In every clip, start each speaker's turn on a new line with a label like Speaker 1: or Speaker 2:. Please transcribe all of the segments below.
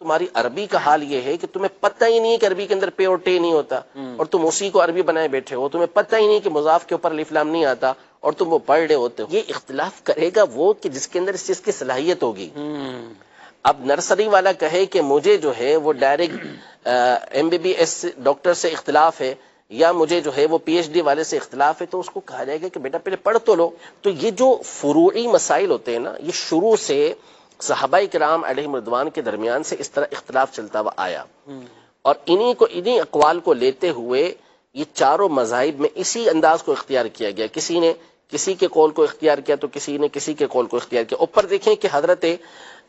Speaker 1: تمہاری عربی کا حال یہ ہے کہ تمہیں پتہ ہی نہیں کہ عربی کے اندر پے اور ٹے نہیں ہوتا، اور تم اسی کو عربی بنائے بیٹھے ہو، تمہیں پتہ ہی نہیں کہ مضاف کے اوپر الف لام نہیں آتا اور تم وہ پڑھ رہے ہوتے ہو۔ یہ اختلاف کرے گا وہ کہ جس کے اندر اس چیز کی صلاحیت ہوگی۔ اب نرسری والا کہے کہ مجھے جو ہے وہ ڈائریکٹ MBBS ڈاکٹر سے اختلاف ہے، یا مجھے جو ہے وہ PhD والے سے اختلاف ہے، تو اس کو کہا جائے گا کہ بیٹا پہلے پڑھ تو لو۔ تو یہ جو فروعی مسائل ہوتے ہیں نا، یہ شروع سے صحابہ کرام علیہم رضوان کے درمیان سے اس طرح اختلاف چلتا ہوا آیا، اور انہی اقوال کو لیتے ہوئے یہ چاروں مذاہب میں اسی انداز کو اختیار کیا گیا۔ کسی نے کسی کے قول کو اختیار کیا تو کسی نے کسی کے قول کو اختیار کیا۔ اوپر دیکھیں کہ حضرت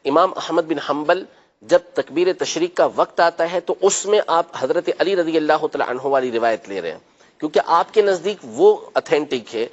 Speaker 1: امام احمد بن حنبل جب تکبیر تشریق کا وقت آتا ہے تو اس میں آپ حضرت علی رضی اللہ تعالی عنہ والی روایت لے رہے ہیں، کیونکہ آپ کے نزدیک وہ اتھینٹک ہے،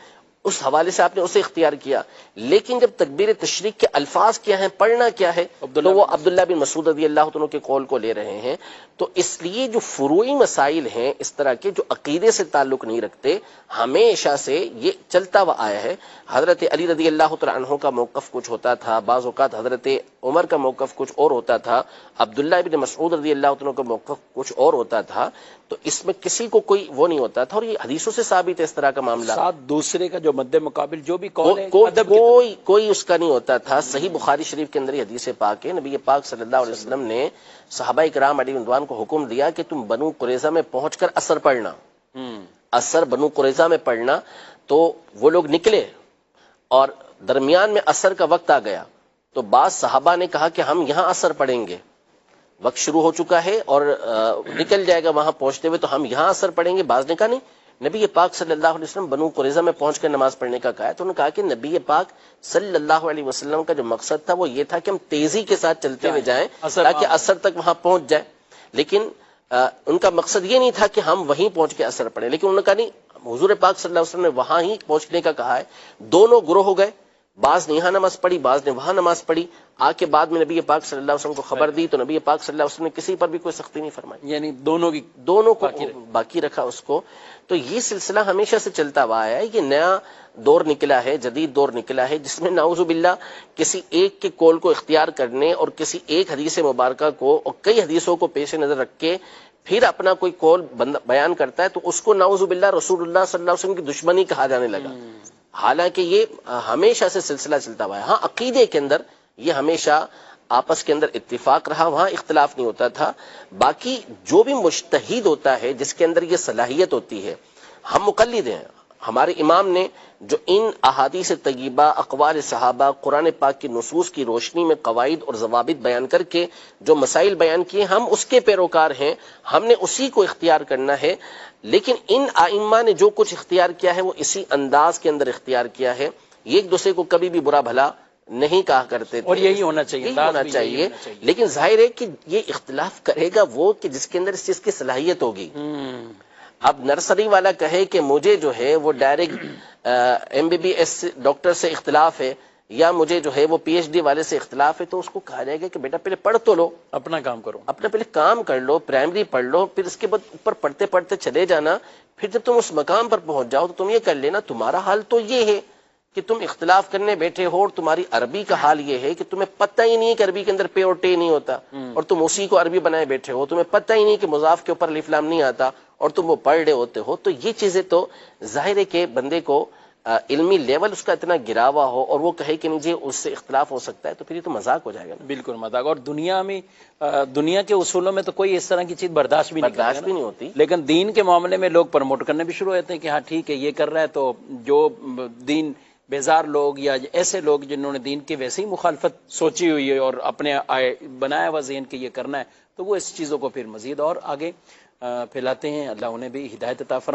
Speaker 1: اس حوالے سے آپ نے اسے اختیار کیا۔ لیکن جب تکبیر تشریق کے الفاظ کیا ہیں، پڑھنا کیا ہے، تو وہ عبداللہ بن مسعود رضی اللہ عنہ کے قول کو لے رہے ہیں۔ تو اس لیے جو فروعی مسائل ہیں اس طرح کے جو عقیدے سے تعلق نہیں رکھتے، ہمیشہ سے یہ چلتا ہوا آیا ہے۔ حضرت علی رضی اللہ تعالی عنہ کا موقف کچھ ہوتا تھا، بعض اوقات حضرت عمر کا موقف کچھ اور ہوتا تھا، عبداللہ بن مسعود رضی اللہ عنہ کا موقف کچھ اور ہوتا تھا۔ تو اس میں کسی کو کوئی وہ نہیں ہوتا تھا، اور یہ حدیثوں سے ثابت ہے اس طرح کا معاملہ۔
Speaker 2: ساتھ دوسرے کا جو مد مقابل جو بھی قول ہے
Speaker 1: کوئی اس کا نہیں ہوتا تھا۔ صحیح بخاری شریف کے اندر یہ حدیث پاک ہے، نبی پاک صلی اللہ علیہ وسلم نے صحابہ کرام علیہ رضوان کو حکم دیا کہ تم بنو قریظہ میں پہنچ کر اثر پڑھنا، اثر بنو قریظہ میں پڑھنا۔ تو وہ لوگ نکلے اور درمیان میں اثر کا وقت آ گیا، تو بعض صحابہ نے کہا کہ ہم یہاں اثر پڑھیں گے، وقت شروع ہو چکا ہے اور نکل جائے گا وہاں پہنچتے ہوئے، تو ہم یہاں اثر پڑھیں گے۔ بعض نے کہا نہیں، نبی پاک صلی اللہ علیہ وسلم بنو قریظہ میں پہنچ کر نماز پڑھنے کا کہا ہے۔ تو انہوں نے کہا کہ نبی پاک صلی اللہ علیہ وسلم کا جو مقصد تھا وہ یہ تھا کہ ہم تیزی کے ساتھ چلتے ہوئے جائیں تاکہ اثر تک وہاں پہنچ جائے، لیکن ان کا مقصد یہ نہیں تھا کہ ہم وہیں پہنچ کے اثر پڑھیں۔ لیکن انہوں نے کہا نہیں، حضور پاک صلی اللہ علیہ وسلم نے وہاں ہی پہنچنے کا کہا ہے۔ دونوں گروہ ہو گئے، بعض نے یہاں نماز پڑھی، بعض نے وہاں نماز پڑھی۔ آ کے بعد میں نبی پاک صلی اللہ علیہ وسلم کو خبر دی تو نبی پاک صلی اللہ علیہ وسلم نے کسی پر بھی کوئی سختی نہیں فرمائی،
Speaker 2: یعنی دونوں
Speaker 1: کو باقی رکھا اس کو۔ تو یہ سلسلہ ہمیشہ سے چلتا ہوا آیا ہے۔ یہ نیا دور نکلا ہے، جدید دور نکلا ہے، جس میں نعوذ باللہ کسی ایک کے قول کو اختیار کرنے اور کسی ایک حدیث مبارکہ کو اور کئی حدیثوں کو پیش نظر رکھ کے پھر اپنا کوئی قول بیان کرتا ہے، تو اس کو نعوذ باللہ رسول اللہ صلی اللہ علیہ وسلم کی دشمنی کہا جانے لگا، حالانکہ یہ ہمیشہ سے سلسلہ چلتا ہوا ہے۔ ہاں عقیدے کے اندر یہ ہمیشہ آپس کے اندر اتفاق رہا، وہاں اختلاف نہیں ہوتا تھا۔ باقی جو بھی مجتہد ہوتا ہے جس کے اندر یہ صلاحیت ہوتی ہے، ہم مقلد ہیں، ہمارے امام نے جو ان احادیث طیبہ، اقوال صحابہ، قرآن پاک کی نصوص کی روشنی میں قواعد اور ضوابط بیان کر کے جو مسائل بیان کیے، ہم اس کے پیروکار ہیں، ہم نے اسی کو اختیار کرنا ہے۔ لیکن ان ائمہ نے جو کچھ اختیار کیا ہے وہ اسی انداز کے اندر اختیار کیا ہے، یہ ایک دوسرے کو کبھی بھی برا بھلا نہیں کہا کرتے تھے،
Speaker 2: اور یہی ہونا چاہیے،
Speaker 1: یہی ہونا چاہیے۔ لیکن ظاہر ہے کہ یہ اختلاف کرے گا وہ کہ جس کے اندر اس چیز کی صلاحیت ہوگی۔ اب نرسری والا کہے کہ مجھے جو ہے وہ ڈائریکٹ MBBS ڈاکٹر سے اختلاف ہے، یا مجھے جو ہے وہ PhD والے سے اختلاف ہے، تو اس کو کہا جائے گا کہ بیٹا پہلے پڑھ تو لو،
Speaker 2: اپنا کام کرو،
Speaker 1: اپنا پہلے کام کر لو، پرائمری پڑھ لو، پھر اس کے بعد اوپر پڑھتے پڑھتے چلے جانا۔ پھر جب تم اس مقام پر پہنچ جاؤ تو تم یہ کر لینا، تمہارا حال تو یہ ہے کہ تم اختلاف کرنے بیٹھے ہو، اور تمہاری عربی کا حال یہ ہے کہ تمہیں پتہ ہی نہیں کہ عربی کے اندر پے اور ٹے نہیں ہوتا، اور تم اسی کو عربی بنائے بیٹھے ہو، تمہیں پتہ ہی نہیں کہ مضاف کے اوپر الف لام نہیں آتا اور تم وہ پڑھ رہے ہوتے ہو۔ تو یہ چیزیں تو ظاہر ہے کہ بندے کو علمی لیول اس کا اتنا گرا ہوا ہو اور وہ کہے کہ مجھے اس سے اختلاف ہو سکتا ہے، تو پھر یہ تو مذاق ہو جائے گا نا۔
Speaker 2: بالکل مذاق۔ اور دنیا کے اصولوں میں تو کوئی اس طرح کی چیز برداشت بھی نہیں
Speaker 1: ہوتی،
Speaker 2: لیکن دین کے معاملے میں لوگ پروموٹ کرنے بھی شروع ہوتے ہیں کہ ہاں ٹھیک ہے یہ کر رہا ہے، تو جو دین بیزار لوگ یا ایسے لوگ جنہوں نے دین کی ویسے ہی مخالفت سوچی ہوئی ہے اور اپنے بنایا ہوا ذہن کہ یہ کرنا ہے، تو وہ اس چیزوں کو پھر مزید اور آگے پھیلاتے ہیں۔ اللہ انہیں بھی ہدایت عطا فرمائے۔